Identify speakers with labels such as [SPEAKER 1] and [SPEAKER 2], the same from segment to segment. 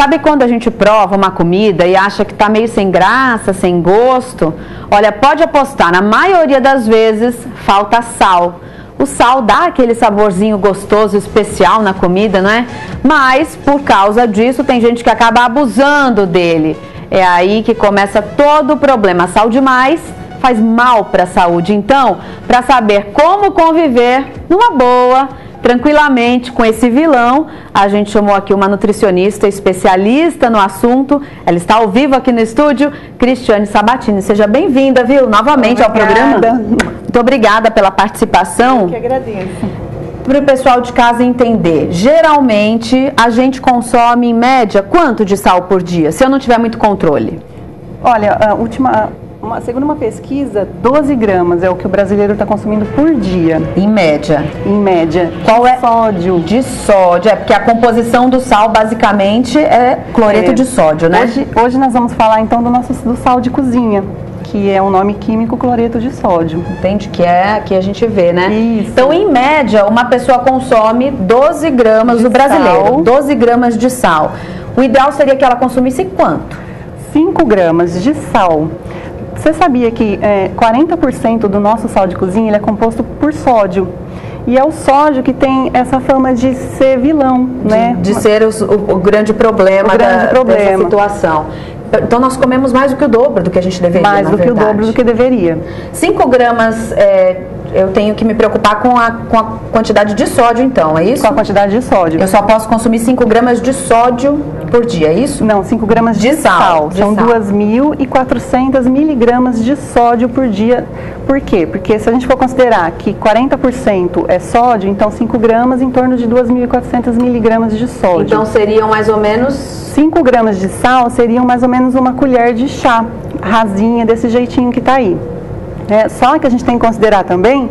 [SPEAKER 1] Sabe quando a gente prova uma comida e acha que está meio sem graça, sem gosto? Olha, pode apostar, na maioria das vezes falta sal. O sal dá aquele saborzinho gostoso, especial na comida, não é? Mas, por causa disso, tem gente que acaba abusando dele. É aí que começa todo o problema. Sal demais faz mal para a saúde. Então, para saber como conviver numa boa, tranquilamente com esse vilão, a gente chamou aqui uma nutricionista especialista no assunto. Ela está ao vivo aqui no estúdio, Cristiane Sabatini. Seja bem-vinda, viu, novamente ao programa. Muito obrigada pela participação.
[SPEAKER 2] Eu que agradeço.
[SPEAKER 1] Para o pessoal de casa entender, geralmente a gente consome em média quanto de sal por dia, se eu não tiver muito controle?
[SPEAKER 2] Olha, segundo uma pesquisa, 12 gramas é o que o brasileiro está consumindo por dia.
[SPEAKER 1] Em média?
[SPEAKER 2] Em média.
[SPEAKER 1] Qual é?
[SPEAKER 2] Sódio.
[SPEAKER 1] De sódio, porque a composição do sal basicamente é cloreto de sódio, né?
[SPEAKER 2] Hoje nós vamos falar então do sal de cozinha, que é um nome químico, cloreto de sódio.
[SPEAKER 1] Entende? Que é que a gente vê, né?
[SPEAKER 2] Isso.
[SPEAKER 1] Então, em média, uma pessoa consome 12 gramas do brasileiro,
[SPEAKER 2] sal.
[SPEAKER 1] 12 gramas de sal. O ideal seria que ela consumisse quanto?
[SPEAKER 2] 5 gramas de sal. Você sabia que 40% do nosso sal de cozinha ele é composto por sódio? E é o sódio que tem essa fama de ser vilão, né?
[SPEAKER 1] De ser o grande problema, dessa situação. Então, nós comemos mais do que o dobro do que a gente deveria,
[SPEAKER 2] mais do que o dobro do que deveria.
[SPEAKER 1] 5 gramas, eu tenho que me preocupar com a quantidade de sódio, então, é isso?
[SPEAKER 2] Com a quantidade de sódio.
[SPEAKER 1] Eu só posso consumir 5 gramas de sódio por dia, é isso?
[SPEAKER 2] Não, 5 gramas de sal. São 2.400 miligramas de sódio por dia. Por quê? Porque se a gente for considerar que 40% é sódio, então 5 gramas em torno de 2.400 miligramas de sódio.
[SPEAKER 1] Então seriam mais ou menos...
[SPEAKER 2] 5 gramas de sal seriam mais ou menos uma colher de chá, rasinha, desse jeitinho que está aí. Só que a gente tem que considerar também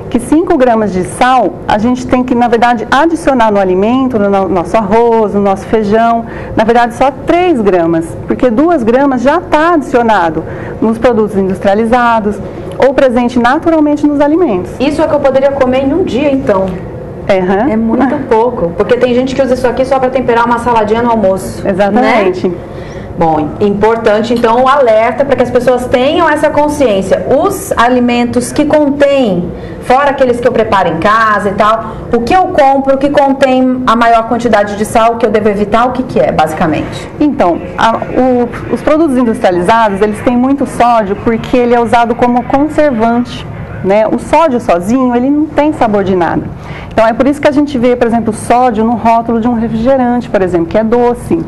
[SPEAKER 2] que 5 gramas de sal, a gente tem que, na verdade, adicionar no alimento, no nosso arroz, no nosso feijão, na verdade só 3 gramas, porque 2 gramas já está adicionado nos produtos industrializados ou presente naturalmente nos alimentos.
[SPEAKER 1] Isso é que eu poderia comer em um dia, então?
[SPEAKER 2] Uhum.
[SPEAKER 1] É muito pouco, porque tem gente que usa isso aqui só para temperar uma saladinha no almoço.
[SPEAKER 2] Exatamente.
[SPEAKER 1] Né? Bom, importante então o alerta para que as pessoas tenham essa consciência. Os alimentos que contêm, fora aqueles que eu preparo em casa e tal, o que eu compro que contém a maior quantidade de sal que eu devo evitar, o que é, basicamente?
[SPEAKER 2] Então, os produtos industrializados, eles têm muito sódio porque ele é usado como conservante, né? O sódio sozinho, ele não tem sabor de nada. Então, é por isso que a gente vê, por exemplo, sódio no rótulo de um refrigerante, por exemplo, que é doce.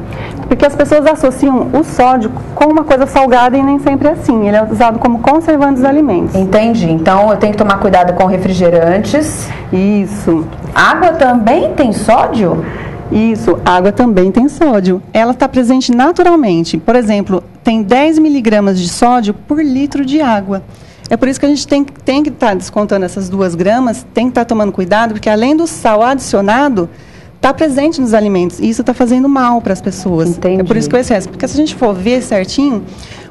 [SPEAKER 2] Porque as pessoas associam o sódio com uma coisa salgada e nem sempre é assim. Ele é usado como conservante dos alimentos.
[SPEAKER 1] Entendi. Então, eu tenho que tomar cuidado com refrigerantes.
[SPEAKER 2] Isso.
[SPEAKER 1] Água também tem sódio?
[SPEAKER 2] Isso, água também tem sódio. Ela está presente naturalmente. Por exemplo, tem 10 miligramas de sódio por litro de água. É por isso que a gente tem que estar descontando essas 2 gramas, tem que estar tomando cuidado, porque além do sal adicionado, está presente nos alimentos. E isso está fazendo mal para as pessoas.
[SPEAKER 1] Entendi.
[SPEAKER 2] É por isso que eu excesso. Porque se a gente for ver certinho,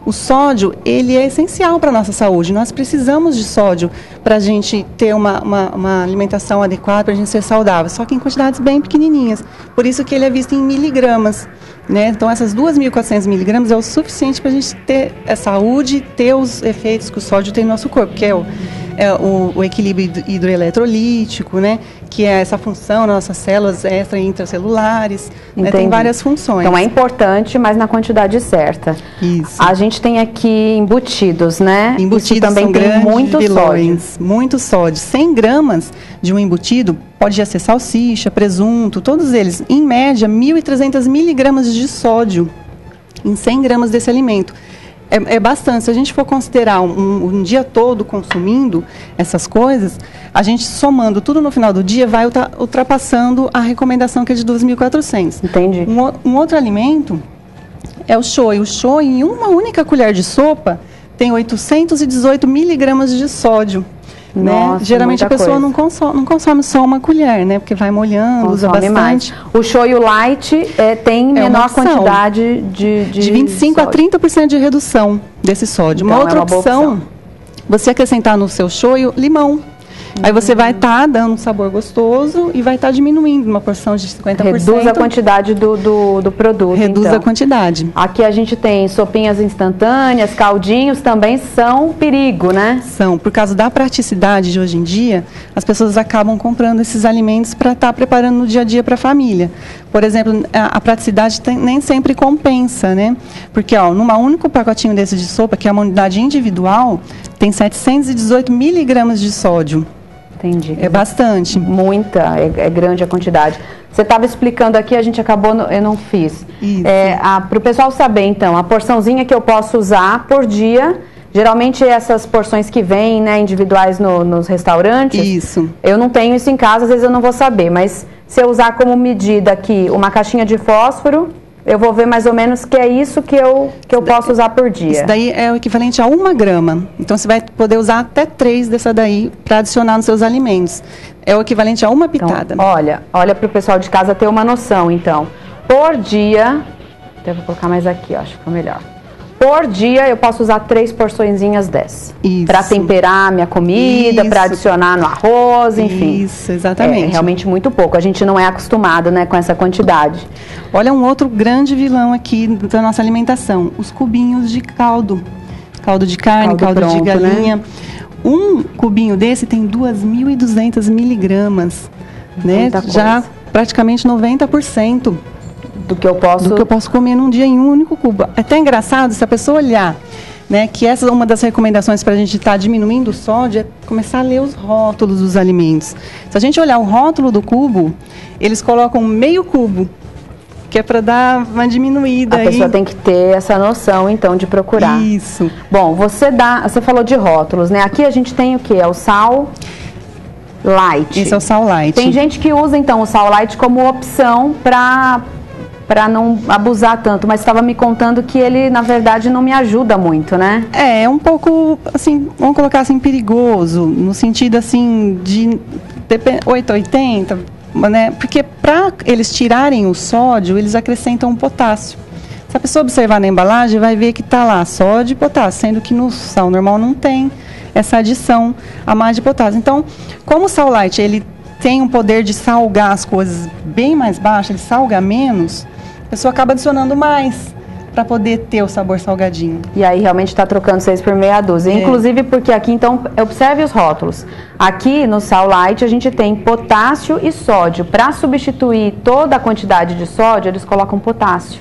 [SPEAKER 2] o sódio, ele é essencial para a nossa saúde. Nós precisamos de sódio para a gente ter uma alimentação adequada, para a gente ser saudável. Só que em quantidades bem pequenininhas. Por isso que ele é visto em miligramas. Né? Então, essas 2.400 miligramas é o suficiente para a gente ter a saúde, ter os efeitos que o sódio tem no nosso corpo, que é o equilíbrio hidroeletrolítico, né? Que é essa função nas nossas células extra e intracelulares, né? Tem várias funções.
[SPEAKER 1] Então é importante, mas na quantidade certa.
[SPEAKER 2] Isso.
[SPEAKER 1] A gente tem aqui embutidos, né?
[SPEAKER 2] Embutidos
[SPEAKER 1] isso também
[SPEAKER 2] são
[SPEAKER 1] tem muito
[SPEAKER 2] vilões,
[SPEAKER 1] sódio.
[SPEAKER 2] Muito sódio. 100 gramas de um embutido pode já ser salsicha, presunto, todos eles. Em média, 1.300 miligramas de sódio em 100 gramas desse alimento. É bastante. Se a gente for considerar um dia todo consumindo essas coisas, a gente somando tudo no final do dia vai ultrapassando a recomendação que é de 2.400.
[SPEAKER 1] Entendi.
[SPEAKER 2] Um outro alimento é o shoyu. O shoyu, em uma única colher de sopa, tem 818 miligramas de sódio.
[SPEAKER 1] Nossa,
[SPEAKER 2] né? Geralmente a pessoa não consome só uma colher, né? Porque vai molhando, usa bastante. Mais.
[SPEAKER 1] O shoyu light tem menor quantidade de
[SPEAKER 2] 25 a 30% de redução desse sódio. Então, uma outra opção, você acrescentar no seu shoyu limão. Aí você vai estar dando um sabor gostoso e vai estar diminuindo uma porção de 50%.
[SPEAKER 1] Reduz a quantidade do produto.
[SPEAKER 2] Reduz
[SPEAKER 1] então.
[SPEAKER 2] a quantidade.
[SPEAKER 1] Aqui a gente tem sopinhas instantâneas, caldinhos, também são perigo, né?
[SPEAKER 2] São. Por causa da praticidade de hoje em dia, as pessoas acabam comprando esses alimentos para estar preparando no dia a dia para a família. Por exemplo, a praticidade nem sempre compensa, né? Porque, ó, num único pacotinho desse de sopa, que é uma unidade individual, tem 718 miligramas de sódio.
[SPEAKER 1] Entendi.
[SPEAKER 2] É bastante.
[SPEAKER 1] Muita, é grande a quantidade. Você estava explicando aqui, a gente acabou, eu não fiz. Para o pessoal saber, então, a porçãozinha que eu posso usar por dia, geralmente essas porções que vêm, né, individuais nos restaurantes.
[SPEAKER 2] Isso.
[SPEAKER 1] Eu não tenho isso em casa, às vezes eu não vou saber, mas se eu usar como medida aqui uma caixinha de fósforo, eu vou ver mais ou menos que é isso que eu posso usar por dia.
[SPEAKER 2] Isso daí é o equivalente a 1 grama. Então, você vai poder usar até 3 dessa daí para adicionar nos seus alimentos. É o equivalente a uma pitada.
[SPEAKER 1] Então, olha para o pessoal de casa ter uma noção, então. Por dia, eu vou colocar mais aqui, ó, acho que ficou melhor. Por dia, eu posso usar 3 porçõezinhas dessa.
[SPEAKER 2] Isso.
[SPEAKER 1] Para temperar minha comida, para adicionar no arroz, enfim.
[SPEAKER 2] Isso, exatamente.
[SPEAKER 1] É realmente muito pouco. A gente não é acostumado, né, com essa quantidade.
[SPEAKER 2] Olha um outro grande vilão aqui da nossa alimentação. Os cubinhos de caldo. Caldo de carne, caldo
[SPEAKER 1] pronto,
[SPEAKER 2] de galinha.
[SPEAKER 1] Né?
[SPEAKER 2] Um cubinho desse tem 2.200 miligramas. Né?
[SPEAKER 1] Muita
[SPEAKER 2] Já praticamente 90%.
[SPEAKER 1] Do que eu posso
[SPEAKER 2] comer num dia em um único cubo. É até engraçado se a pessoa olhar, né, que essa é uma das recomendações para a gente estar diminuindo o sódio, é começar a ler os rótulos dos alimentos. Se a gente olhar o rótulo do cubo, eles colocam meio cubo, que é para dar uma diminuída.
[SPEAKER 1] A pessoa tem que ter essa noção, então, de procurar.
[SPEAKER 2] Isso.
[SPEAKER 1] Bom, você falou de rótulos, né? Aqui a gente tem o quê? É o sal light.
[SPEAKER 2] Esse é o sal light.
[SPEAKER 1] Tem gente que usa, então, o sal light como opção para não abusar tanto, mas estava me contando que ele, na verdade, não me ajuda muito, né?
[SPEAKER 2] É um pouco, assim, vamos colocar assim, perigoso, no sentido, assim, de 880, né? Porque para eles tirarem o sódio, eles acrescentam o potássio. Se a pessoa observar na embalagem, vai ver que está lá sódio e potássio, sendo que no sal normal não tem essa adição a mais de potássio. Então, como o sal light, ele tem um poder de salgar as coisas bem mais baixo, ele salga menos, a pessoa acaba adicionando mais para poder ter o sabor salgadinho.
[SPEAKER 1] E aí realmente está trocando 6 por meia dúzia. Inclusive porque aqui, então, observe os rótulos. Aqui no sal light a gente tem potássio e sódio. Para substituir toda a quantidade de sódio, eles colocam potássio.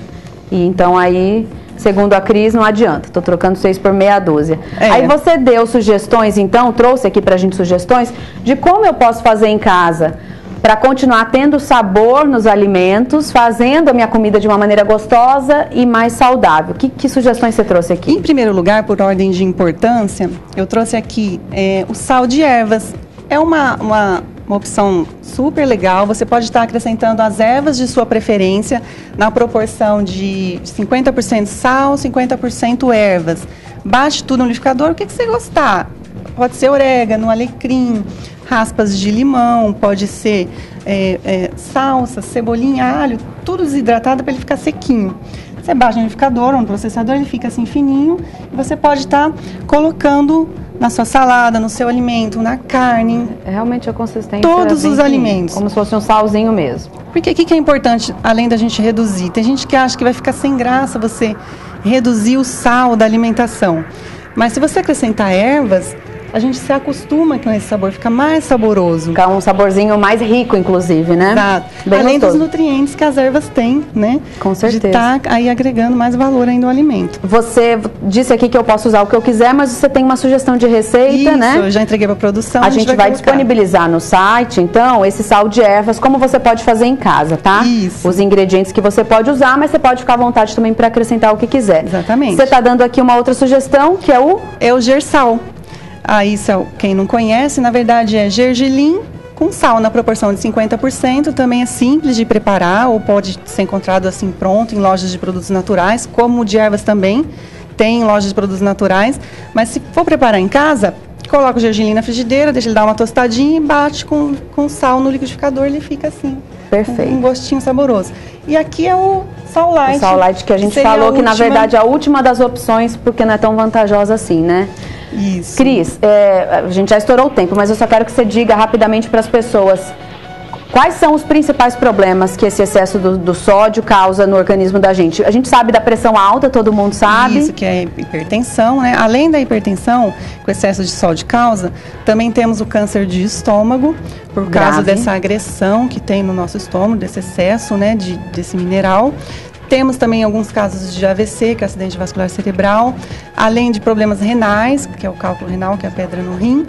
[SPEAKER 1] E então aí, segundo a Cris, não adianta. Estou trocando 6 por meia dúzia. Aí você deu sugestões, então, trouxe aqui para a gente sugestões de como eu posso fazer em casa para continuar tendo sabor nos alimentos, fazendo a minha comida de uma maneira gostosa e mais saudável. Que sugestões você trouxe aqui?
[SPEAKER 2] Em primeiro lugar, por ordem de importância, eu trouxe aqui o sal de ervas. É uma opção super legal. Você pode estar acrescentando as ervas de sua preferência na proporção de 50% sal, 50% ervas. Bate tudo no liquidificador, o que você gostar. Pode ser orégano, alecrim, raspas de limão, pode ser salsa, cebolinha, alho, tudo desidratado para ele ficar sequinho. Você baixa no liquidificador ou no processador, ele fica assim fininho e você pode estar colocando na sua salada, no seu alimento, na carne.
[SPEAKER 1] Realmente a consistência
[SPEAKER 2] todos os alimentos.
[SPEAKER 1] Como se fosse um salzinho mesmo.
[SPEAKER 2] Porque o que é importante, além da gente reduzir? Tem gente que acha que vai ficar sem graça você reduzir o sal da alimentação. Mas se você acrescentar ervas, a gente se acostuma com esse sabor, fica mais saboroso.
[SPEAKER 1] Fica um saborzinho mais rico, inclusive, né?
[SPEAKER 2] Exato. Além dos nutrientes que as ervas têm, né?
[SPEAKER 1] Com certeza.
[SPEAKER 2] De estar aí agregando mais valor ainda ao alimento.
[SPEAKER 1] Você disse aqui que eu posso usar o que eu quiser, mas você tem uma sugestão de receita,
[SPEAKER 2] isso,
[SPEAKER 1] né?
[SPEAKER 2] Eu já entreguei para a produção.
[SPEAKER 1] A gente vai disponibilizar no site, então, esse sal de ervas, como você pode fazer em casa, tá?
[SPEAKER 2] Isso.
[SPEAKER 1] Os ingredientes que você pode usar, mas você pode ficar à vontade também para acrescentar o que quiser.
[SPEAKER 2] Exatamente.
[SPEAKER 1] Você está dando aqui uma outra sugestão, que é o
[SPEAKER 2] gersal. Isso, quem não conhece, na verdade é gergelim com sal na proporção de 50%. Também é simples de preparar ou pode ser encontrado assim pronto em lojas de produtos naturais, como o de ervas também tem em lojas de produtos naturais. Mas se for preparar em casa, coloca o gergelim na frigideira, deixa ele dar uma tostadinha e bate com sal no liquidificador, ele fica assim.
[SPEAKER 1] Perfeito.
[SPEAKER 2] Um gostinho saboroso. E aqui é o sal light.
[SPEAKER 1] O sal light que a gente falou que, na verdade, é a última das opções, porque não é tão vantajosa assim, né?
[SPEAKER 2] Isso.
[SPEAKER 1] Cris, a gente já estourou o tempo, mas eu só quero que você diga rapidamente para as pessoas quais são os principais problemas que esse excesso do sódio causa no organismo da gente. A gente sabe da pressão alta, todo mundo sabe.
[SPEAKER 2] Isso, que é a hipertensão, né? Além da hipertensão, que o excesso de sódio causa, também temos o câncer de estômago, por causa dessa agressão que tem no nosso estômago, desse excesso, né, desse mineral. Temos também alguns casos de AVC, que é acidente vascular cerebral, além de problemas renais, que é o cálculo renal, que é a pedra no rim.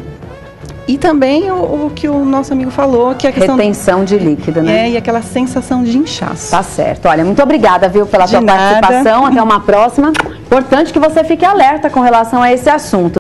[SPEAKER 2] E também o que o nosso amigo falou, que é a questão...
[SPEAKER 1] Retenção de líquido, né?
[SPEAKER 2] E aquela sensação de inchaço.
[SPEAKER 1] Tá certo. Olha, muito obrigada, viu, pela tua participação. Até uma próxima. Importante que você fique alerta com relação a esse assunto.